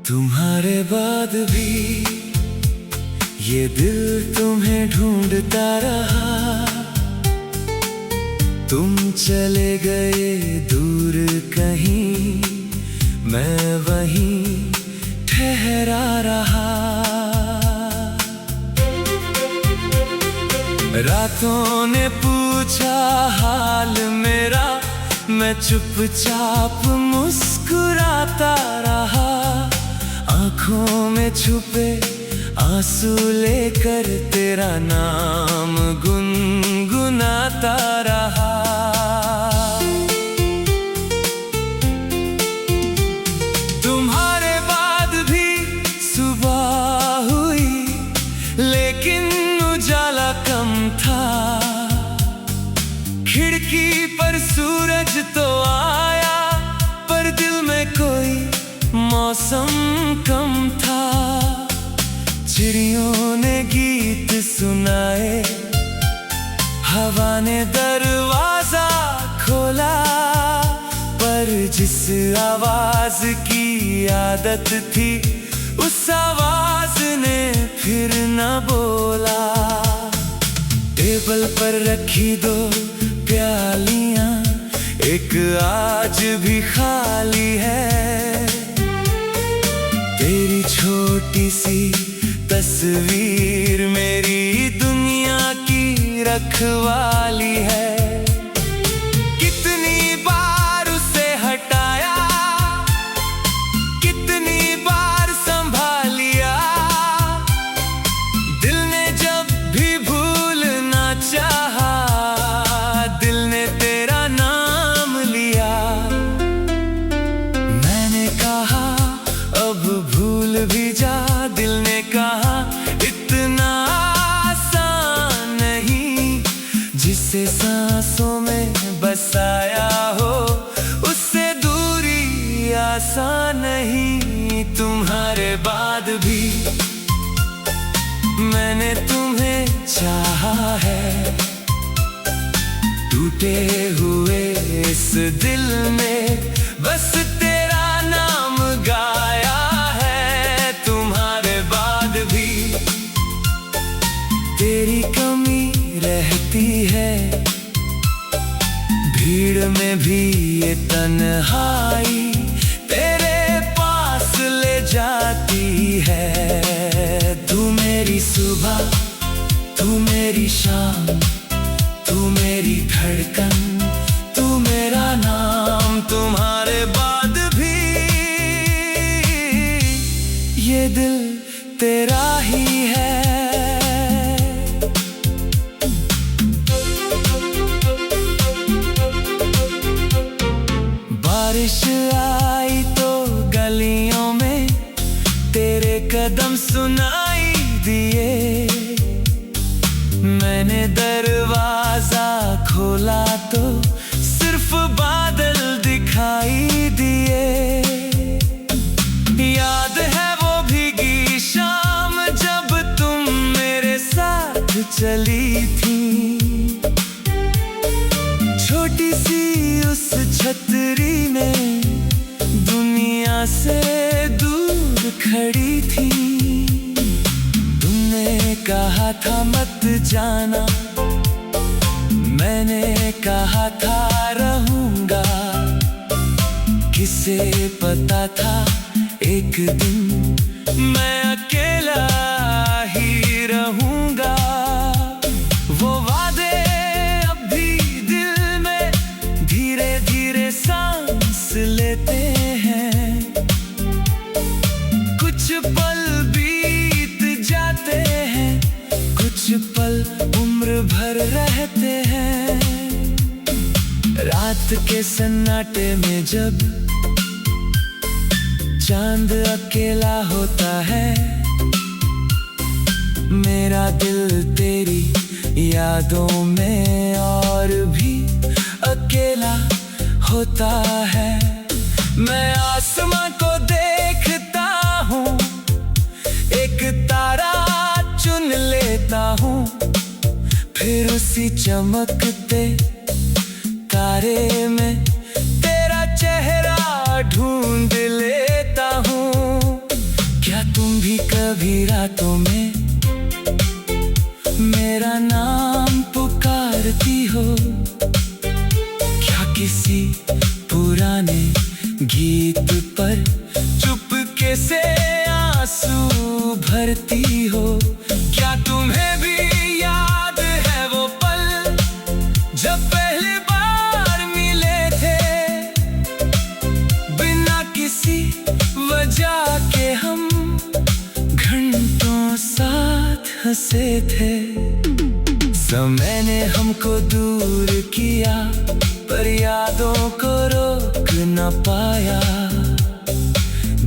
तुम्हारे बाद भी ये दिल तुम्हें ढूंढता रहा। तुम चले गए दूर कहीं, मैं वहीं ठहरा रहा। रातों ने पूछा हाल मेरा, मैं चुपचाप मुस्कुराता रहा। आँखों में छुपे आंसू लेकर तेरा नाम गुनगुनाता रहा। तुम्हारे बाद भी सुबह हुई, लेकिन उजाला कम था। खिड़की पर सूरज तो आया, पर दिल में कोई मौसम कम था। चिड़ियों ने गीत सुनाए, हवा ने दरवाजा खोला, पर जिस आवाज की आदत थी, उस आवाज ने फिर न बोला। टेबल पर रखी दो प्यालियां, एक आज भी खाली है। तेरी छोटी सी तस्वीर मेरी दुनिया की रखवाली है। कितनी बार उसे हटाया, कितनी बार संभालिया। दिल ने जब भी भूलना चाहा, दिल ने तेरा नाम लिया। मैंने कहा अब भूल भी जा, दिल ने कहा इतना आसान नहीं। जिसे सांसों में बसाया हो, उससे दूरी आसान नहीं। तुम्हारे बाद भी मैंने तुम्हें चाहा है। टूटे हुए इस दिल में बस तेरा नाम गाया है। तुम्हारे बाद भी तेरी कमी रहती है। भीड़ में भी ये तन्हाई तेरे पास ले जाती है। तू मेरी सुबह, तू मेरी शाम, तू मेरी धड़कन, तू मेरा नाम। तुम्हारे बाद भी ये दिल तेरा ही है। बारिश आई तो गलियों में तेरे कदम सुनाई दिए। मैंने दरवाजा खोला तो सिर्फ बादल दिखाई दिए। याद है वो भीगी शाम जब तुम मेरे साथ चली थी। छोटी सी उस छतरी में दुनिया से दूर खड़ी थी। तुमने कहा था मत जाना, मैंने कहा था रहूंगा। किसे पता था एक दिन मैं अकेला ही रहूंगा। वो वादे अब भी दिल में धीरे धीरे सांस लेते हैं। कुछ पल बीत जाते हैं, कुछ पल उम्र भर रहते हैं। रात के सन्नाटे में जब चांद अकेला होता है, मेरा दिल तेरी यादों में और भी अकेला होता किसी चमकते तारे में तेरा चेहरा ढूंढ लेता हूँ। क्या तुम भी कभी रातों में मेरा नाम पुकारती हो? क्या किसी पुराने गीत पर चुपके से आंसू भरती हो? क्या तुम्हें भी याद है वो पल जब पहली बार मिले थे? बिना किसी वजह के हम घंटों साथ हंसे थे। समय ने हमको दूर किया पर यादों को रोक न पाया।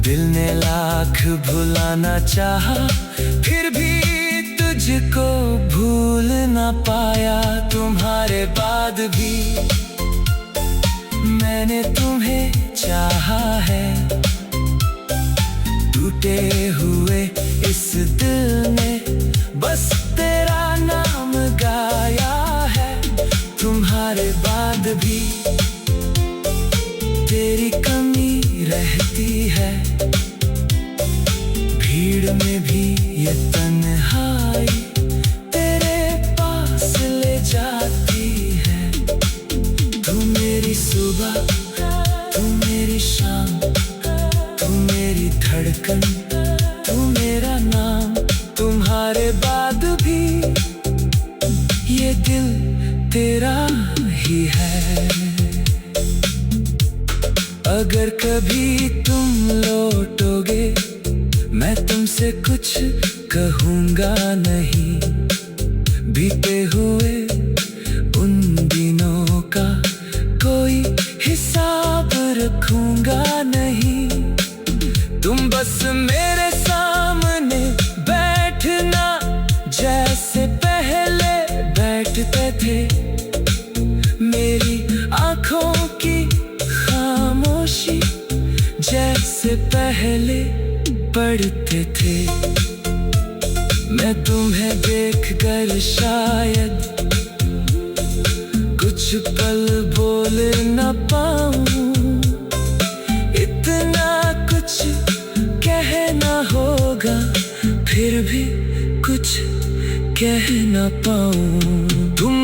दिल ने लाख भुलाना चाहा फिर भी तुझको भूल न पाया। तुम्हारे बाद भी मैंने तुम्हें चाहा है। टूटे हुए इस दिल ने बस तेरा नाम गाया है। तुम्हारे बाद भी तेरी कमी रहती है। भीड़ में भी ये तन्हाई तेरे पास ले जाती है। तू मेरी सुबह, तू मेरी शाम, तू मेरी धड़कन, तू मेरा नाम। तुम्हारे बाद भी ये दिल तेरा ही है। अगर कभी तुम लौटोगे मैं तुमसे कुछ कहूँगा नहीं। बीते हुए उन दिनों का कोई हिसाब रखूँगा नहीं। तुम बस मेरे सामने बैठना जैसे पहले बैठते थे। मेरी आँखों की खामोशी जैसे पहले पढ़ते थे। मैं तुम्हें देखकर शायद कुछ पल बोल न पाऊं। इतना कुछ कहना होगा फिर भी कुछ कह न पाऊं। तुम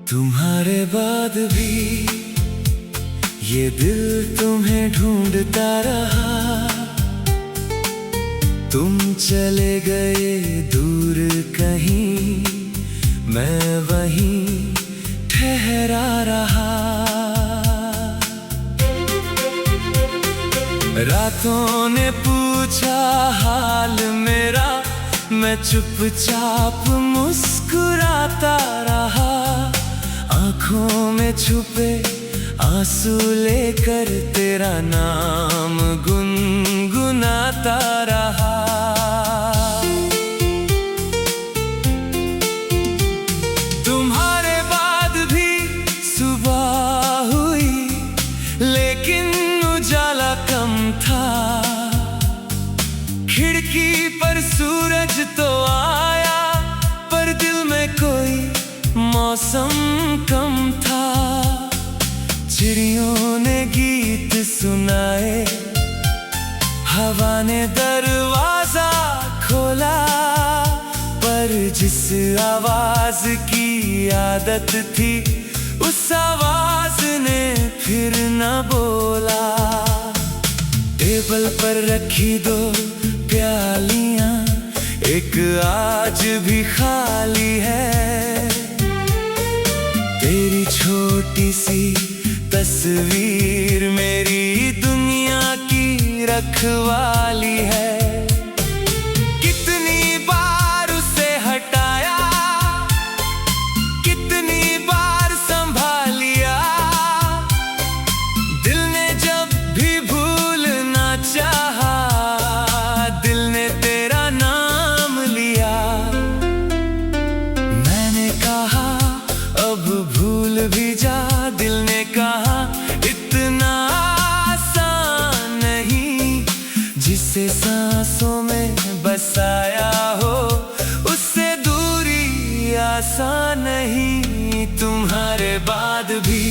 तुम्हारे बाद भी ये दिल तुम्हें ढूंढता रहा। तुम चले गए दूर कहीं, मैं वहीं ठहरा रहा। रातों ने पूछा हाल मेरा, मैं चुपचाप मुस्कुराता रहा। आँखों में छुपे आंसू लेकर तेरा नाम गुनगुनाता रहा। तुम्हारे बाद भी सुबह हुई लेकिन उजाला कम था। खिड़की पर सूरज तो आया पर दिल में कोई मौसम कम था। चिड़ियों ने गीत सुनाए, हवा ने दरवाजा खोला, पर जिस आवाज की आदत थी उस आवाज ने फिर न बोला। टेबल पर रखी दो प्यालियां, एक आज भी खाली है। तेरी छोटी सी तस्वीर मेरी दुनिया की रखवाली है। कितनी बार उसे हटाया, कितनी बार संभालिया। दिल ने जब भी भूलना चाहा मेरे सांसों में बसाया हो, उससे दूरी आसान नहीं। तुम्हारे बाद भी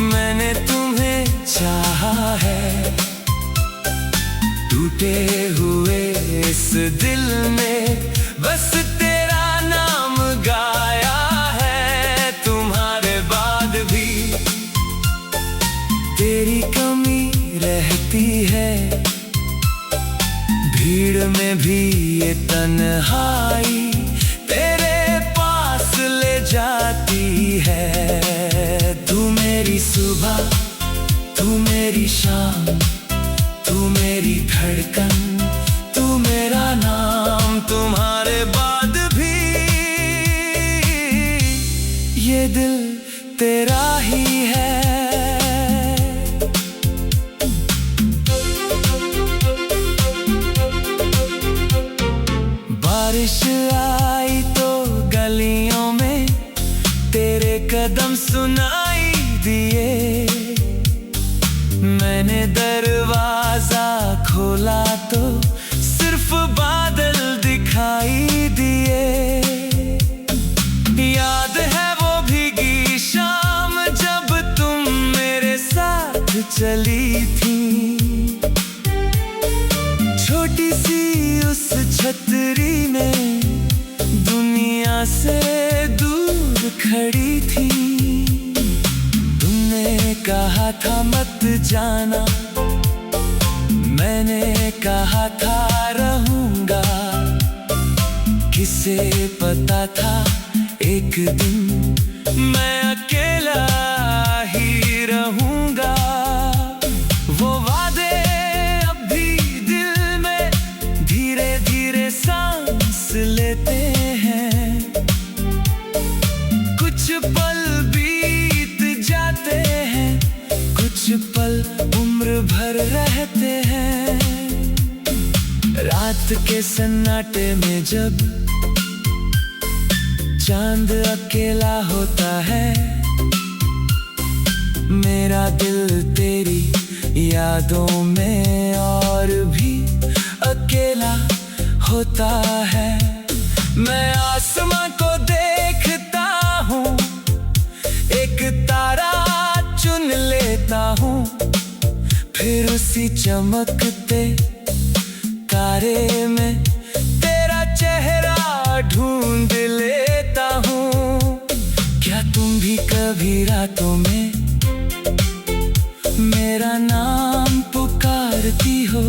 मैंने तुम्हें चाहा है, टूटे हुए इस दिल में बस तेरा नाम गाया है। तुम्हारे बाद भी तेरी कमी रहती है, भीड़ में भी ये तन्हाई तेरे पास ले जाती है। तू मेरी सुबह, तू मेरी शाम, तू मेरी धड़कन, तू मेरा नाम। तुम्हारे बाद भी ये दिल तेरा ही है। बारिश आई तो गलियों में तेरे कदम सुनाई दिए, मैंने दरवाजा खोला तो सिर्फ बादल दिखाई दिए। याद है वो भीगी शाम जब तुम मेरे साथ चली थी, छोटी सी उस छतरी में दुनिया से दूर खड़ी थी। तुमने कहा था मत जाना, मैंने कहा था रहूंगा। किसे पता था एक दिन मैं अकेला ही रहूंगा। वो वादे अब भी दिल में धीरे धीरे सांस लेते हैं, कुछ पल बीत जाते हैं, कुछ पल उम्र भर रहते हैं। रात के सन्नाटे में जब चांद अकेला होता है, मेरा दिल तेरी यादों में और भी अकेला होता है। मैं आसमां को देखता हूँ, एक तारा चुन लेता हूँ, फिर उसी चमकते तारे में तेरा चेहरा ढूंढ लेता हूँ। क्या तुम भी कभी रातों में मेरा नाम पुकारती हो?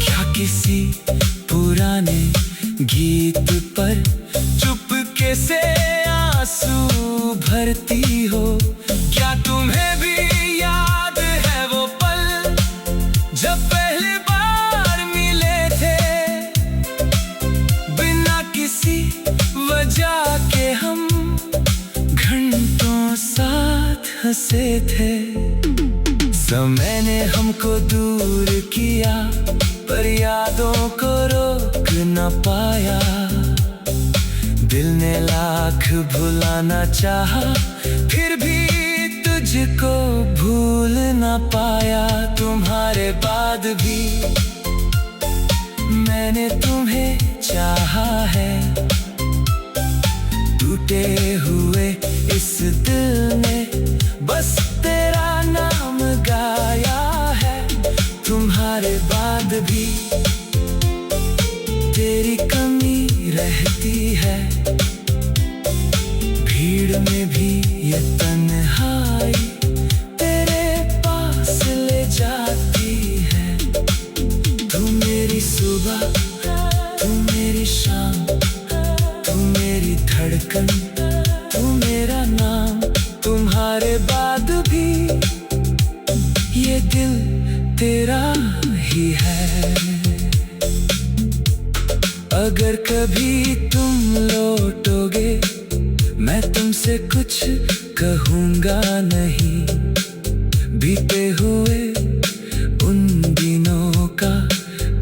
क्या किसी पुराने गीत पर चुपके से आंसू भरती हो? क्या तुम्हें भी याद है वो पल जब पहली बार मिले थे? बिना किसी वजह के हम घंटों साथ हंसे थे। समय ने हमको दूर किया पर यादों को रोक न पाया। दिल ने लाख भुलाना चाहा फिर भी तुझको भूल न पाया। तुम्हारे बाद भी मैंने तुम्हें चाहा है, टूटे हुए इस दिल ने बस तेरा नाम गाया है। तुम्हारे बाद भी तेरी कमी रहती है, भीड़ में भी ये तन्हाई तेरे पास ले जाती है। तू मेरी सुबह, तू मेरी शाम, तू मेरी धड़कन, तू मेरा नाम। तुम्हारे बाद भी ये दिल तेरा ही है। अगर कभी तुम लौटोगे मैं तुमसे कुछ कहूँगा नहीं, बीते हुए उन दिनों का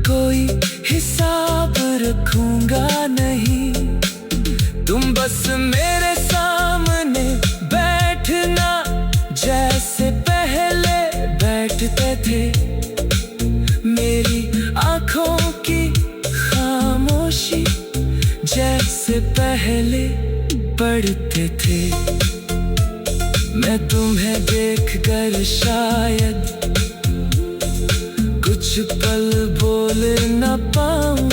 कोई हिसाब रखूँगा नहीं। तुम बस मेरे सामने बैठना जैसे पहले बैठते थे, पहले पढ़ते थे। मैं तुम्हें देखकर शायद कुछ पल बोल न पाऊं,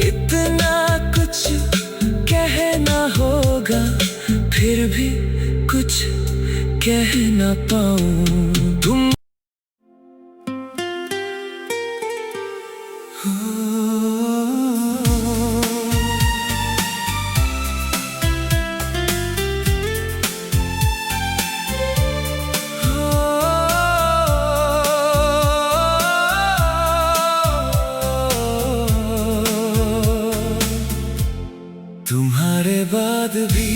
इतना कुछ कहना होगा फिर भी कुछ कह न पाऊं। तुम तुम्हारे बाद भी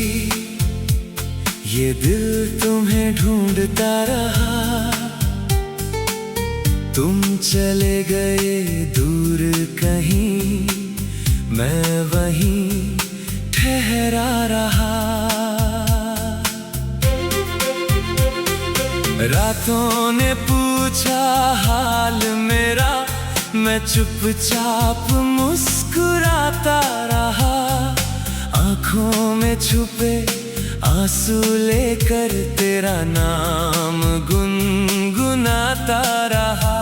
ये दिल तुम्हें ढूंढता रहा। तुम चले गए दूर कहीं, मैं वहीं ठहरा रहा। रातों ने पूछा हाल मेरा, मैं चुपचाप मुस्कुराता रहा। आँखों में छुपे आंसू लेकर तेरा नाम गुनगुनाता रहा।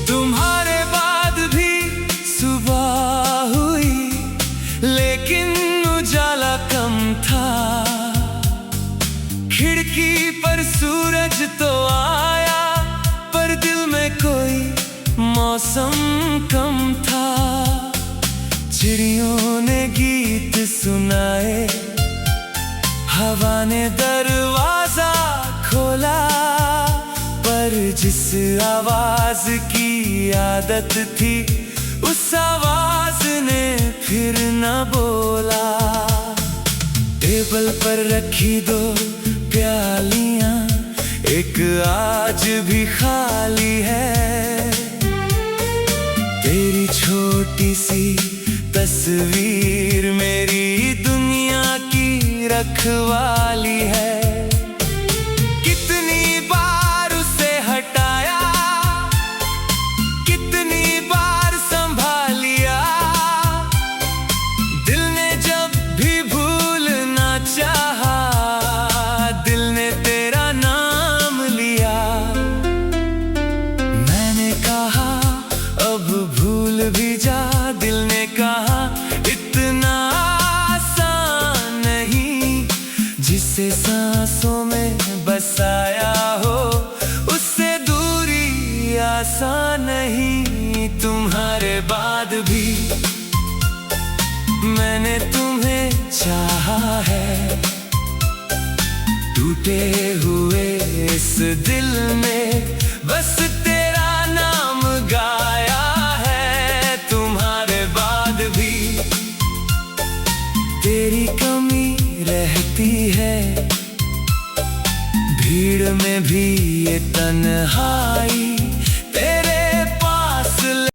तुम्हारे बाद भी सुबह हुई, लेकिन उजाला कम था। खिड़की पर सूरज तो आया, पर दिल में कोई मौसम कम था। चिड़ियों ने गीत सुनाए, हवा ने दरवाजा खोला, पर जिस आवाज की आदत थी उस आवाज ने फिर न बोला। टेबल पर रखी दो प्यालियां, एक आज भी खाली है। तेरी छोटी सी तस्वीर मेरी दुनिया की रखवाली है। कितनी बार उसे हटाया, कितनी बार संभालिया। दिल ने जब भी भूलना चाहा, दिल ने तेरा नाम लिया। मैंने कहा अब भूल भी जा, दिल ने कहा इतना आसान नहीं। जिसे सांसों में बसाया हो उससे दूरी आसान नहीं। तुम्हारे बाद भी मैंने तुम्हें चाहा है। टूटे हुए इस दिल में बस तेरा नाम गाया है। तुम्हारे बाद भी तेरी कमी रहती है, भीड़ में भी ये तन्हाई